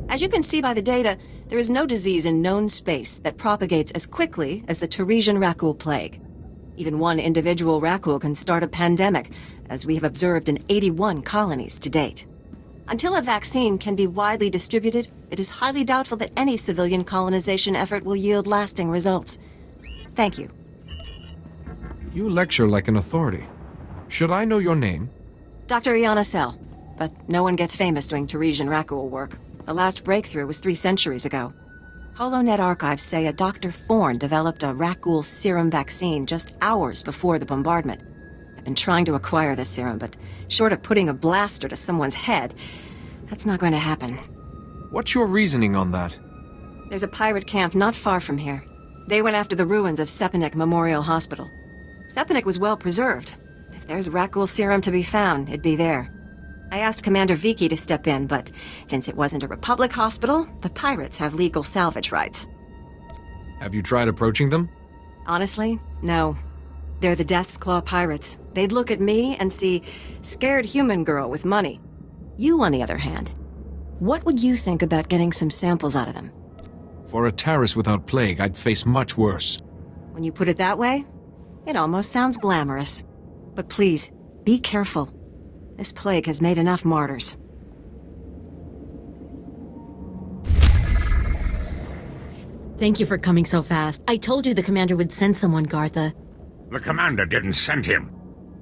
As you can see by the data, there is no disease in known space that propagates as quickly as the Tarisian Rakul plague. Even one individual Rakul can start a pandemic, as we have observed in 81 colonies to date. Until a vaccine can be widely distributed, it is highly doubtful that any civilian colonization effort will yield lasting results. Thank you. You lecture like an authority. Should I know your name? Doctor Ianna Cel, but no one gets famous doing Tarisian Rakul work. The last breakthrough was 3 centuries ago. HoloNet archives say a Dr. Thorne developed a Rakul serum vaccine just hours before the bombardment. I've been trying to acquire this serum, but short of putting a blaster to someone's head, that's not going to happen. What's your reasoning on that? There's a pirate camp not far from here. They went after the ruins of Sepanik Memorial Hospital. Sepanik was well preserved. If there's Rakul serum to be found, it'd be there. I asked Commander Viki to step in, but since it wasn't a Republic hospital, the pirates have legal salvage rights. Have you tried approaching them? Honestly, no. They're the Death's Claw pirates. They'd look at me and see scared human girl with money. You, on the other hand, what would you think about getting some samples out of them? For a Taris without plague, I'd face much worse. When you put it that way, it almost sounds glamorous. But please, be careful. This plague has made enough martyrs. Thank you for coming so fast. I told you the commander would send someone, Garthe. The commander didn't send him.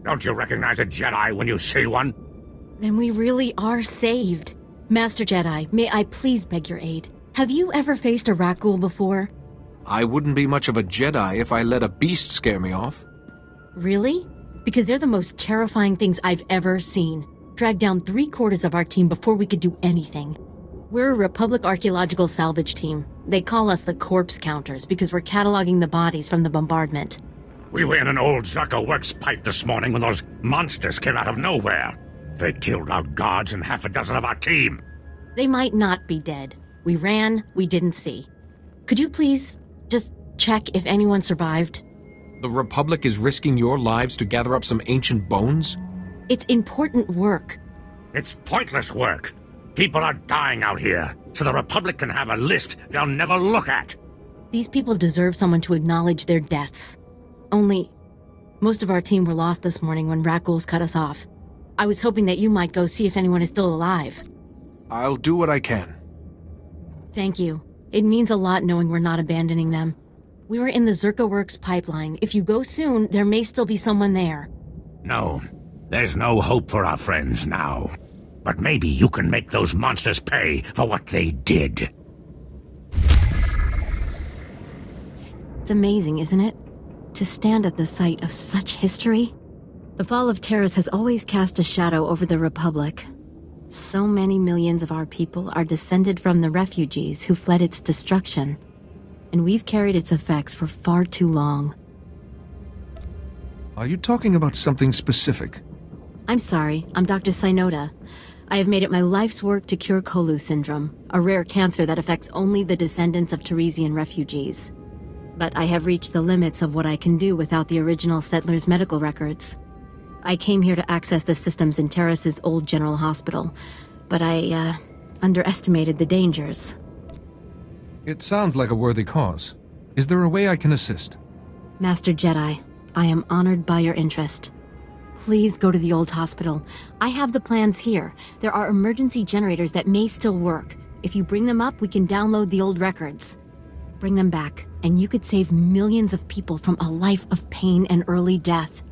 Don't you recognize a Jedi when you see one? Then we really are saved. Master Jedi, may I please beg your aid? Have you ever faced a Rakul before? I wouldn't be much of a Jedi if I let a beast scare me off. Really? Because they're the most terrifying things I've ever seen. Dragged down 3/4 of our team before we could do anything. We're a Republic archaeological salvage team. They call us the corpse counters because we're cataloging the bodies from the bombardment. We were in an old Zerka works pipe this morning when those monsters came out of nowhere. They killed our guards and half a dozen of our team. They might not be dead. We ran, we didn't see. Could you please just check if anyone survived? The Republic is risking your lives to gather up some ancient bones? It's important work. It's pointless work. People are dying out here, so the Republic can have a list they'll never look at. These people deserve someone to acknowledge their deaths. Only, most of our team were lost this morning when Rakuls cut us off. I was hoping that you might go see if anyone is still alive. I'll do what I can. Thank you. It means a lot knowing we're not abandoning them. We were in the Zerka Works pipeline. If you go soon, there may still be someone there. No, there's no hope for our friends now. But maybe you can make those monsters pay for what they did. It's amazing, isn't it? To stand at the site of such history. The fall of Taris has always cast a shadow over the Republic. So many millions of our people are descended from the refugees who fled its destruction. And we've carried its effects for far too long. Are you talking about something specific? I'm sorry, I'm Doctor Synoda. I have made it my life's work to cure Holo syndrome, a rare cancer that affects only the descendants of Tarisian refugees. But I have reached the limits of what I can do without the original settlers' medical records. I came here to access the systems in Taris's old general hospital, but I, underestimated the dangers. It sounds like a worthy cause. Is there a way I can assist? Master Jedi, I am honored by your interest. Please go to the old hospital. I have the plans here. There are emergency generators that may still work. If you bring them up, we can download the old records. Bring them back, and you could save millions of people from a life of pain and early death.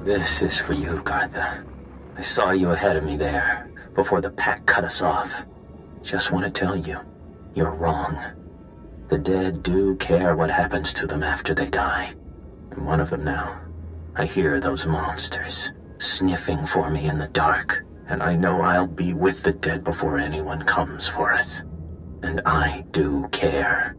This is for you, Garthe. I saw you ahead of me there, before the pack cut us off. Just want to tell you, you're wrong. The dead do care what happens to them after they die. I'm one of them now. I hear those monsters sniffing for me in the dark, and I know I'll be with the dead before anyone comes for us. And I do care.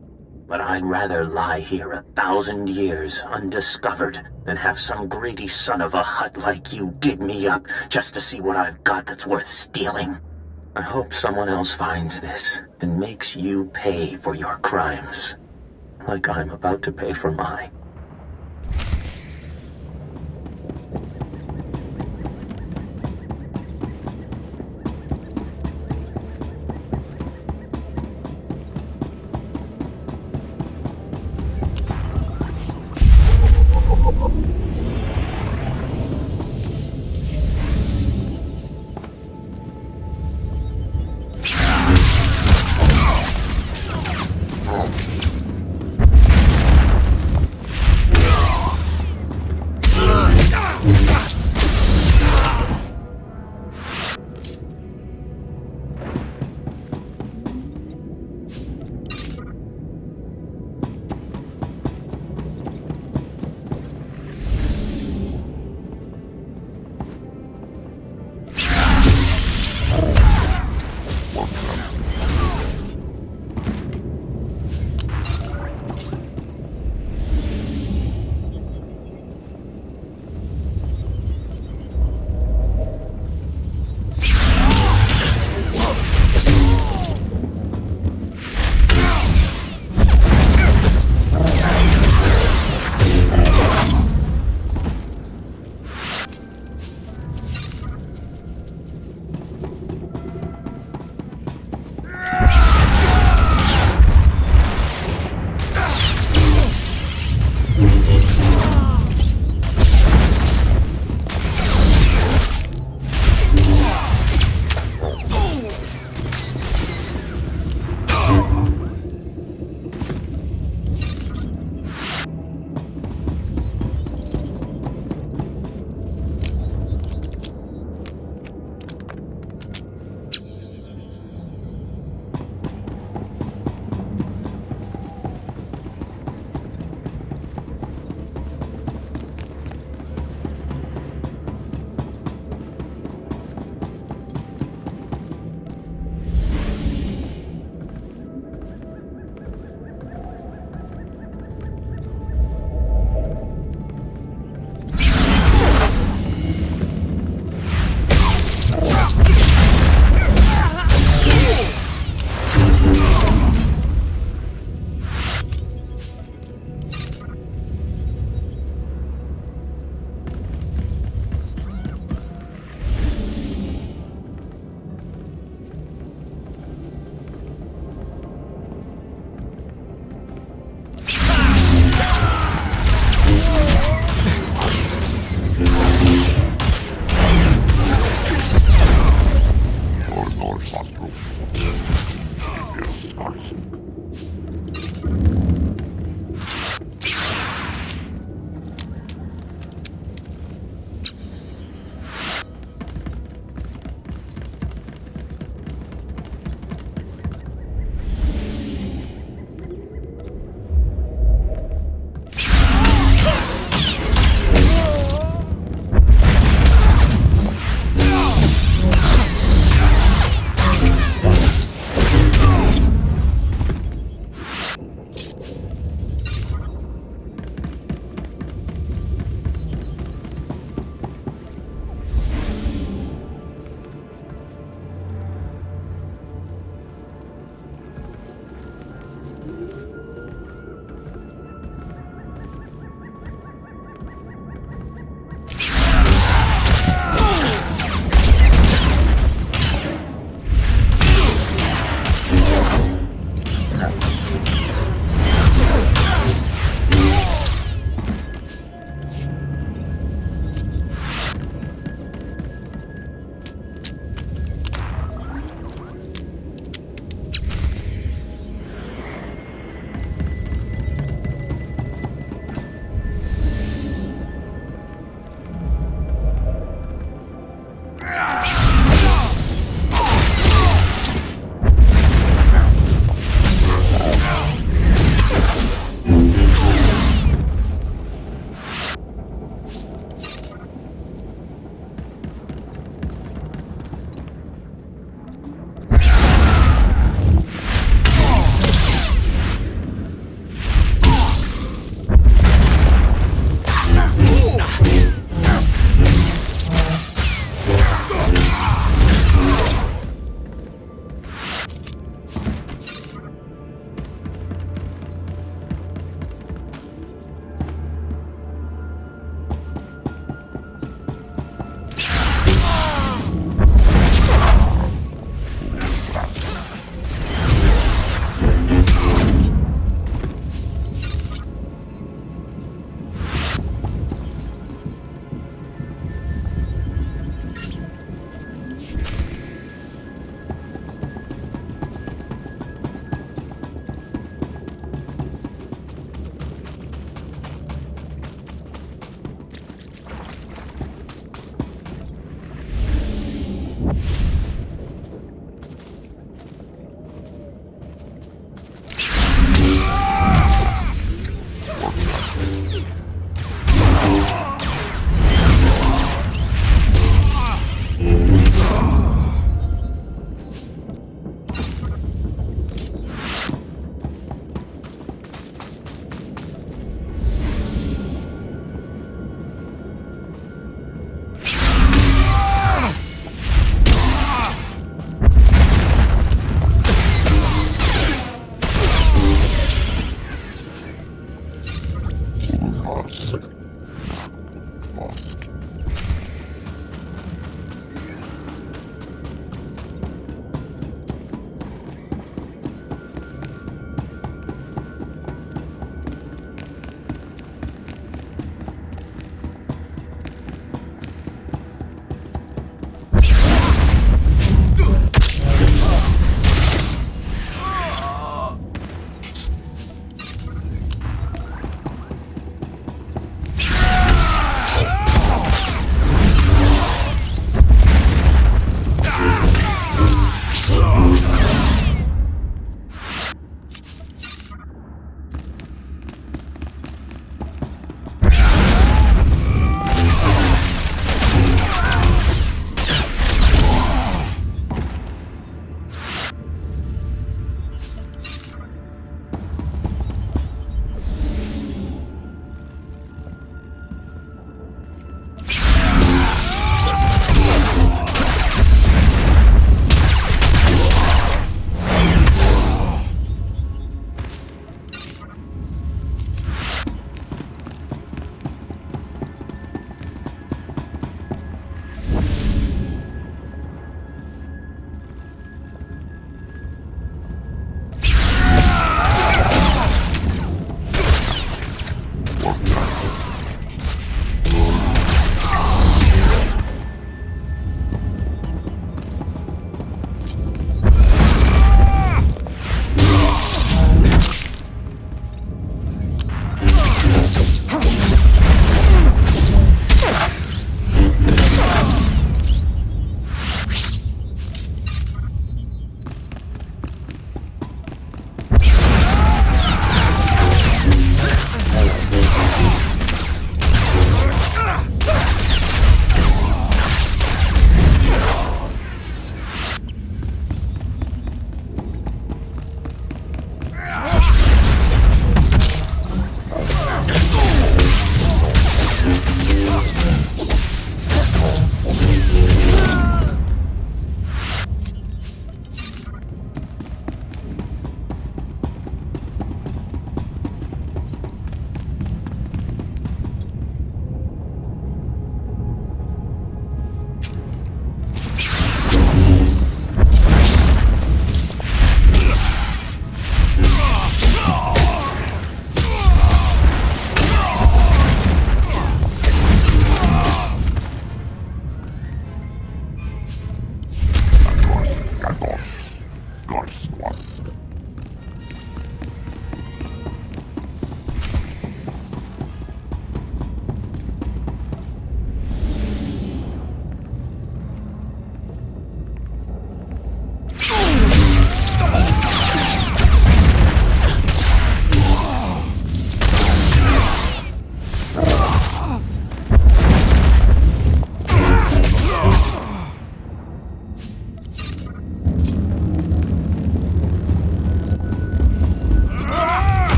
But I'd rather lie here 1,000 years undiscovered than have some greedy son of a Hutt like you dig me up just to see what I've got that's worth stealing. I hope someone else finds this and makes you pay for your crimes, like I'm about to pay for mine.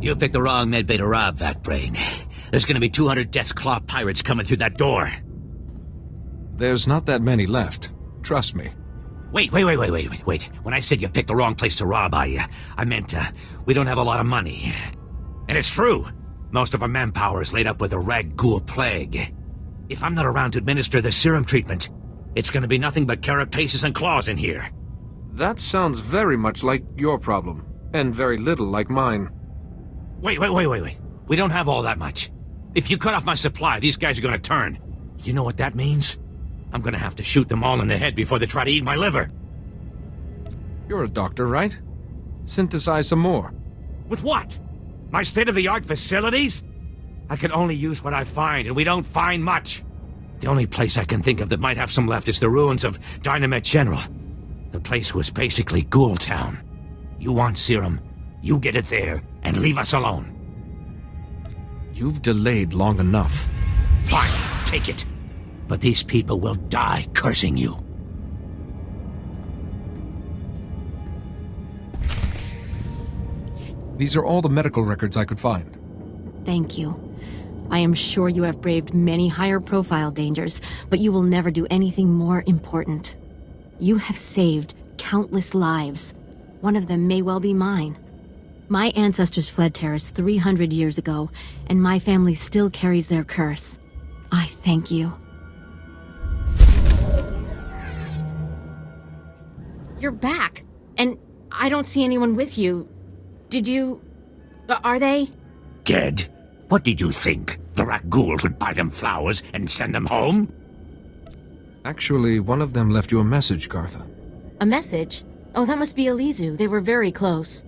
You picked the wrong medbay to rob, Vac-Brain. There's gonna be 200 Death's Claw pirates coming through that door. There's not that many left. Trust me. Wait. When I said you picked the wrong place to rob, I meant, we don't have a lot of money. And it's true. Most of our manpower is laid up with the rag ghoul plague. If I'm not around to administer the serum treatment, it's gonna be nothing but carapaces and claws in here. That sounds very much like your problem, and very little like mine. Wait. We don't have all that much. If you cut off my supply, these guys are gonna turn. You know what that means? I'm gonna have to shoot them all in the head before they try to eat my liver. You're a doctor, right? Synthesize some more. With what? My state-of-the-art facilities? I can only use what I find, and we don't find much. The only place I can think of that might have some left is the ruins of Dynamite General. The place was basically Ghoul Town. You want serum, you get it there, and leave us alone. You've delayed long enough. Fine, take it. But these people will die cursing you. These are all the medical records I could find. Thank you. I am sure you have braved many higher-profile dangers, but you will never do anything more important. You have saved countless lives. One of them may well be mine. My ancestors fled Taris 300 years ago, and my family still carries their curse. I thank you. You're back, and I don't see anyone with you. Did you... are they? Dead? What did you think? The rat ghouls would buy them flowers and send them home? Actually, one of them left you a message, Garthe. A message? Oh, that must be Elihsu. They were very close.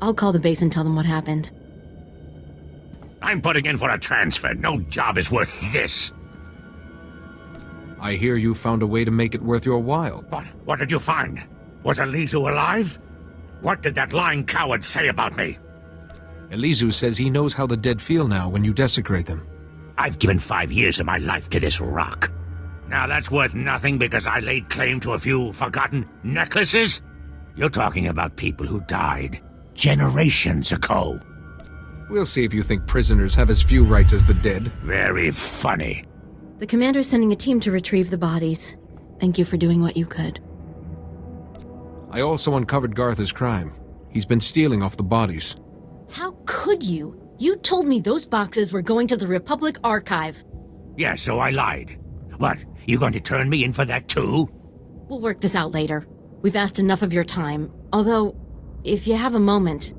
I'll call the base and tell them what happened. I'm putting in for a transfer. No job is worth this. I hear you found a way to make it worth your while. What did you find? Was Elihsu alive? What did that lying coward say about me? Elihsu says he knows how the dead feel now when you desecrate them. I've given 5 years of my life to this rock. Now that's worth nothing because I laid claim to a few forgotten necklaces? You're talking about people who died generations ago. We'll see if you think prisoners have as few rights as the dead. Very funny. The commander's sending a team to retrieve the bodies. Thank you for doing what you could. I also uncovered Garthe's crime. He's been stealing off the bodies. How could you? You told me those boxes were going to the Republic Archive. Yeah, so I lied. What, you going to turn me in for that too? We'll work this out later. We've asked enough of your time. Although, if you have a moment...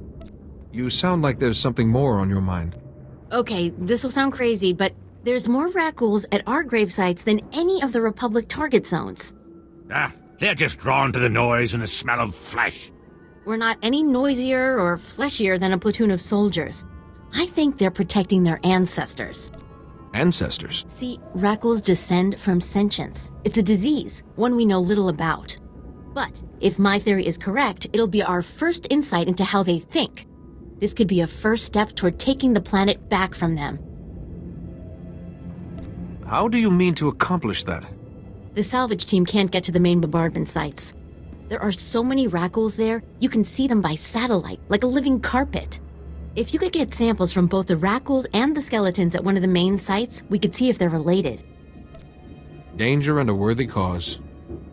You sound like there's something more on your mind. Okay, this'll sound crazy, but there's more rat ghouls at our grave sites than any of the Republic target zones. They're just drawn to the noise and the smell of flesh. We're not any noisier or fleshier than a platoon of soldiers. I think they're protecting their ancestors. Ancestors? See, rat ghouls descend from sentience. It's a disease, one we know little about. But if my theory is correct, it'll be our first insight into how they think. This could be a first step toward taking the planet back from them. How do you mean to accomplish that? The salvage team can't get to the main bombardment sites. There are so many rat ghouls there, you can see them by satellite, like a living carpet. If you could get samples from both the rat ghouls and the skeletons at one of the main sites, we could see if they're related. Danger and a worthy cause.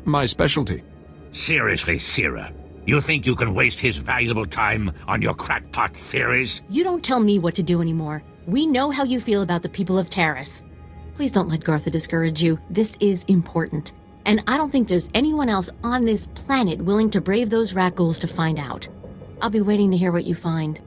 My specialty. Seriously, Cera, you think you can waste his valuable time on your crackpot theories? You don't tell me what to do anymore. We know how you feel about the people of Taris. Please don't let Garthe discourage you. This is important. And I don't think there's anyone else on this planet willing to brave those rat ghouls to find out. I'll be waiting to hear what you find.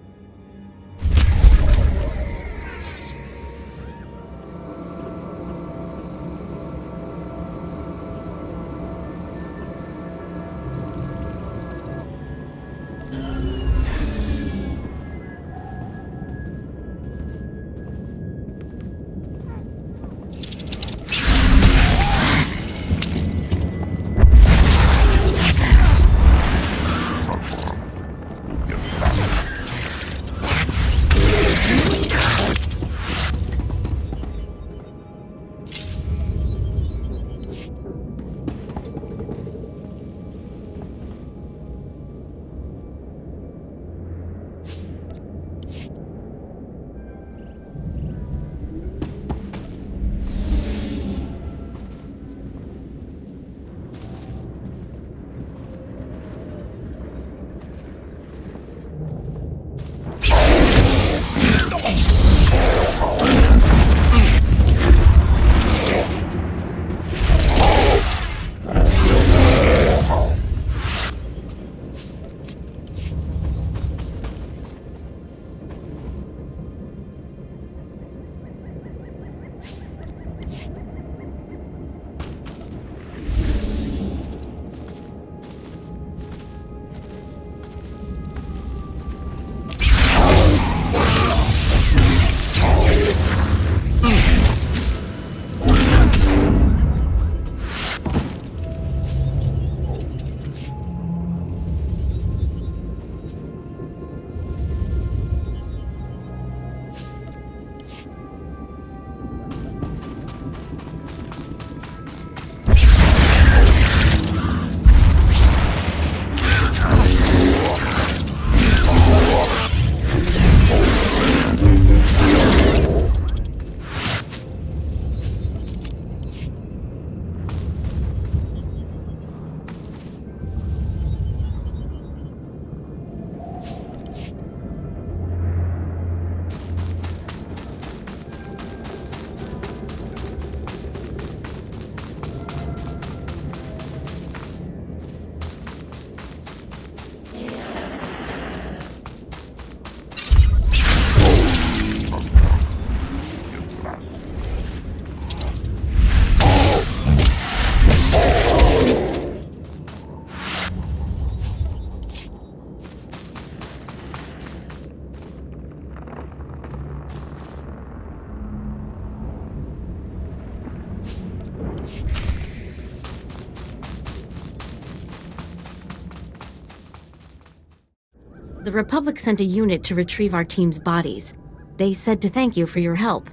The Republic sent a unit to retrieve our team's bodies. They said to thank you for your help.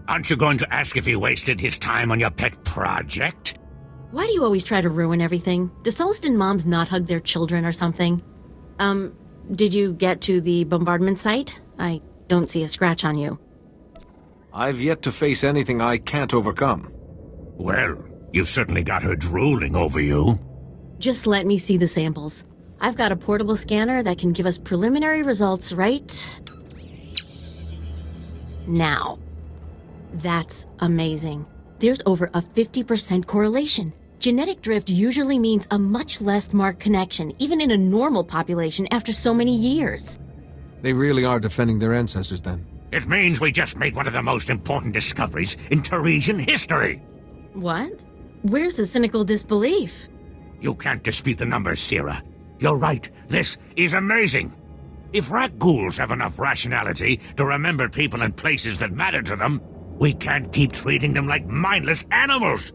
Aren't you going to ask if he wasted his time on your pet project? Why do you always try to ruin everything? Do Sullustan moms not hug their children or something? Did you get to the bombardment site? I don't see a scratch on you. I've yet to face anything I can't overcome. Well, you've certainly got her drooling over you. Just let me see the samples. I've got a portable scanner that can give us preliminary results right now. That's amazing. There's over a 50% correlation. Genetic drift usually means a much less marked connection, even in a normal population after so many years. They really are defending their ancestors, then. It means we just made one of the most important discoveries in Taresian history. What? Where's the cynical disbelief? You can't dispute the numbers, Cera. You're right. This is amazing. If rat ghouls have enough rationality to remember people and places that matter to them, we can't keep treating them like mindless animals.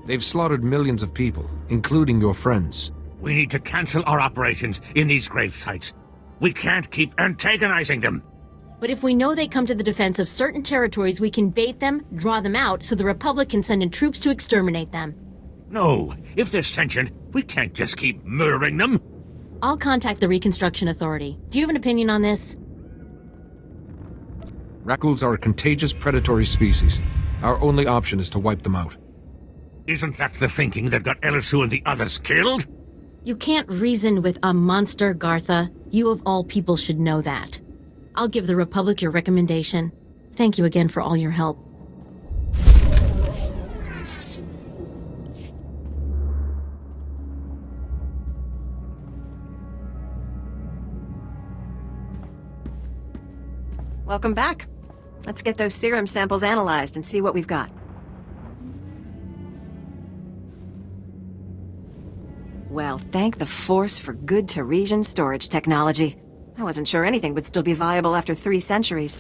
They've slaughtered millions of people, including your friends. We need to cancel our operations in these grave sites. We can't keep antagonizing them. But if we know they come to the defense of certain territories, we can bait them, draw them out, so the Republic can send in troops to exterminate them. No, if they're sentient, we can't just keep murdering them. I'll contact the Reconstruction Authority. Do you have an opinion on this? Rat-ghouls are a contagious predatory species. Our only option is to wipe them out. Isn't that the thinking that got Elihsu and the others killed? You can't reason with a monster, Garthe. You of all people should know that. I'll give the Republic your recommendation. Thank you again for all your help. Welcome back. Let's get those serum samples analyzed and see what we've got. Well, thank the Force for good Taresian storage technology. I wasn't sure anything would still be viable after 3 centuries.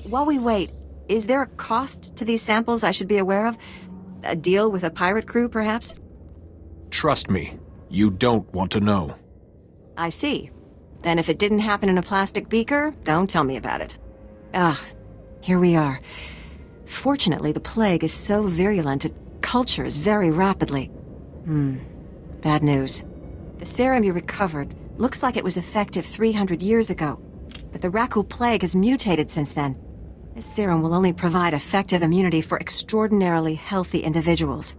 While we wait, is there a cost to these samples I should be aware of? A deal with a pirate crew, perhaps? Trust me, you don't want to know. I see. Then if it didn't happen in a plastic beaker, don't tell me about it. Here we are. Fortunately, the plague is so virulent it cultures very rapidly. Bad news. The serum you recovered looks like it was effective 300 years ago, but the Rakul plague has mutated since then. This serum will only provide effective immunity for extraordinarily healthy individuals.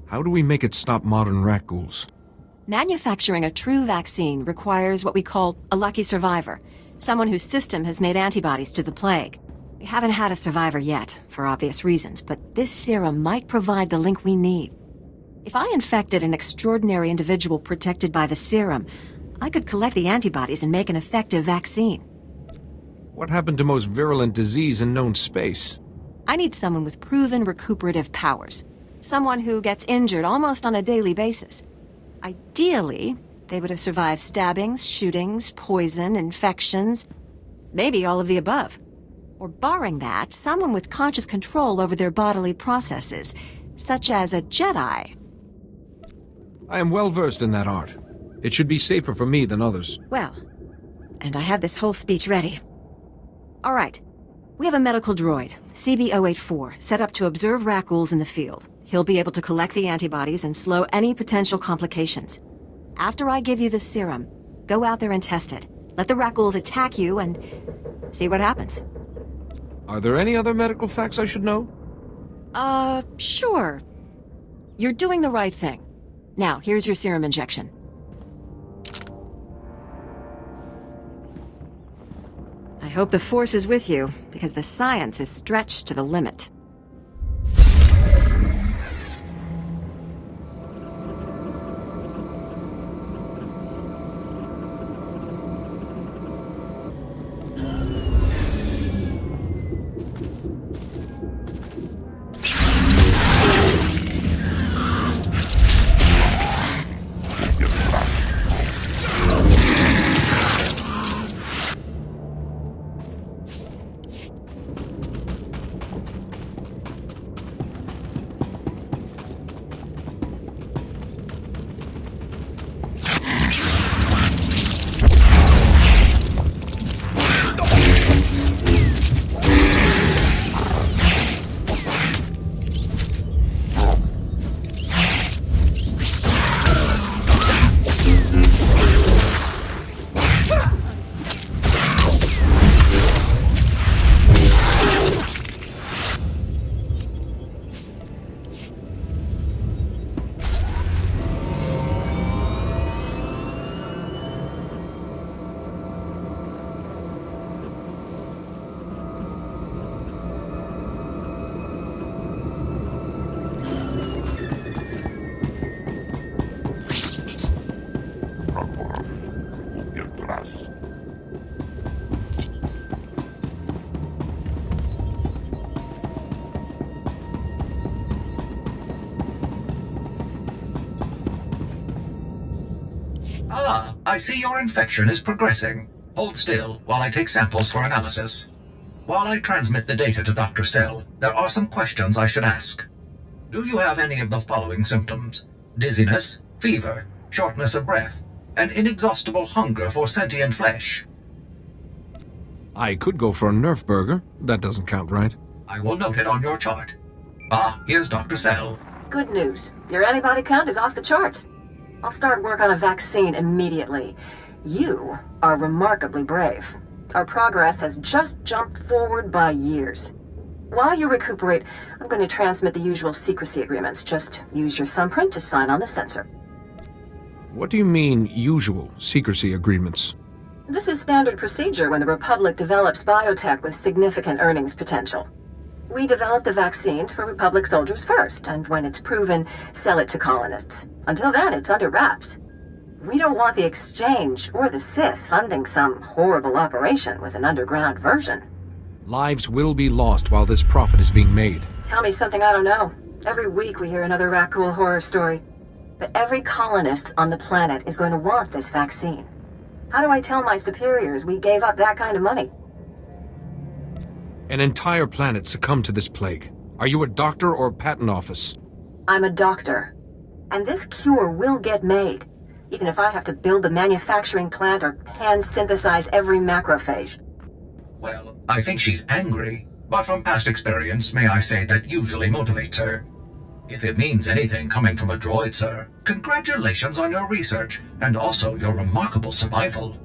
How do we make it stop modern rat-ghouls? Manufacturing a true vaccine requires what we call a lucky survivor, someone whose system has made antibodies to the plague. We haven't had a survivor yet, for obvious reasons, but this serum might provide the link we need. If I infected an extraordinary individual protected by the serum, I could collect the antibodies and make an effective vaccine. What happened to most virulent disease in known space? I need someone with proven recuperative powers. Someone who gets injured almost on a daily basis. Ideally, they would have survived stabbings, shootings, poison, infections, maybe all of the above. Or barring that, someone with conscious control over their bodily processes, such as a Jedi. I am well versed in that art. It should be safer for me than others. Well, and I have this whole speech ready. All right. We have a medical droid, CB-084, set up to observe Rakghouls in the field. He'll be able to collect the antibodies and slow any potential complications. After I give you the serum, go out there and test it. Let the Rakghouls attack you and see what happens. Are there any other medical facts I should know? Sure. You're doing the right thing. Now, here's your serum injection. I hope the Force is with you, because the science is stretched to the limit. Ah, I see your infection is progressing. Hold still while I take samples for analysis. While I transmit the data to Dr. Cel, there are some questions I should ask. Do you have any of the following symptoms? Dizziness, fever, shortness of breath, and inexhaustible hunger for sentient flesh? I could go for a Nerf burger. That doesn't count, right? I will note it on your chart. Ah, here's Dr. Cel. Good news. Your antibody count is off the charts. I'll start work on a vaccine immediately. You are remarkably brave. Our progress has just jumped forward by years. While you recuperate, I'm going to transmit the usual secrecy agreements. Just use your thumbprint to sign on the sensor. What do you mean, usual secrecy agreements? This is standard procedure when the Republic develops biotech with significant earnings potential. We develop the vaccine for Republic soldiers first, and when it's proven, sell it to colonists. Until then, it's under wraps. We don't want the Exchange or the Sith funding some horrible operation with an underground version. Lives will be lost while this profit is being made. Tell me something I don't know. Every week we hear another Rakul horror story. But every colonist on the planet is going to want this vaccine. How do I tell my superiors we gave up that kind of money? An entire planet succumbed to this plague. Are you a doctor or a patent office? I'm a doctor. And this cure will get made, even if I have to build the manufacturing plant or hand-synthesize every macrophage. Well, I think she's angry, but from past experience, may I say that usually motivates her. If it means anything coming from a droid, sir, congratulations on your research, and also your remarkable survival.